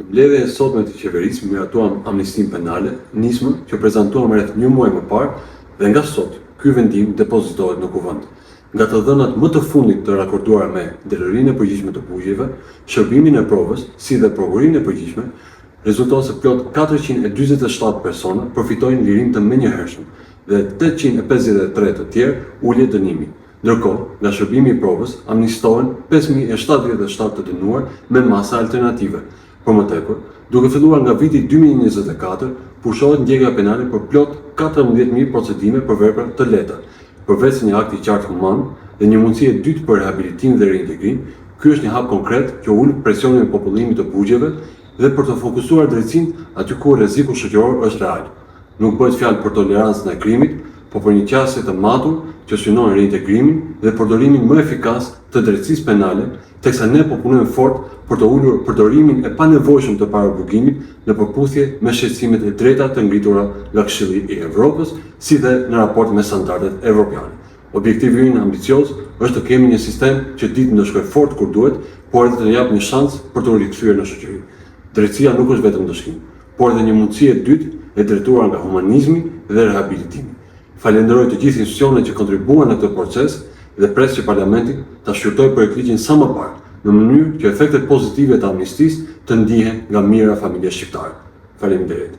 Në mbledhjen e sotme të qeverisë miratuam amnistinë penale, nismën që prezantuam rreth një muaj më parë dhe nga sot ky vendim depozitohet në kuvend. Nga të dhënat më të fundit të raportuara me drejtorinë e përgjithshme të bugjeve, shërbimin e provës, si dhe provurinë e përgjithshme, rezulton se plot 447 persona përfitojnë lirim të menjëhershëm dhe 853 të tjerë ulje dënimi. Ndërkohë, nga shërbimi i provës, amnistohen 5077 të dënuar me masa alternative. Për më tepër, duke filluar nga viti 2024, pushohet ndjekja penale për plot 14000 procedime për vepra të lehta. Përveç se një akt i qartë human dhe një mundësi e dytë për rehabilitim dhe reintegrim, ky është një hap konkret që ul presionin e popullimit të bugjeve dhe për të fokusuar drejtësinë aty ku rreziku shoqëror është real. Nuk bëhet fjalë për tolerancën e krimit, por për një qasje të matur që synon reintegrimin dhe përdorimin më efikas të drejtësisë penale, teksa ne po punojmë fort për të ulur përdorimin e panevojshëm të paraburgimit në përputhje me shqetësimet e drejta të ngritura nga Këshilli i Evropës, si dhe në raport me standardet evropiane. Objektivi ynë ambicioz është të kemi një sistem që ditë ndëshkojë fort kur duhet, por edhe të jap një shans për të rikthyer në shoqëri. Drejtësia nuk është vetëm dëshkim, por edhe një mundësi e dytë e drejtuar nga humanizmi dhe rehabilitimi. Falenderoj të gjithë institucionet që kontribuan në këtë proces dhe pres që Parlamenti ta shqyrtojë projektligjin sa më parë, në mënyrë që efektet pozitive të amnistisë të ndihen nga mira familje shqiptare. Faleminderit.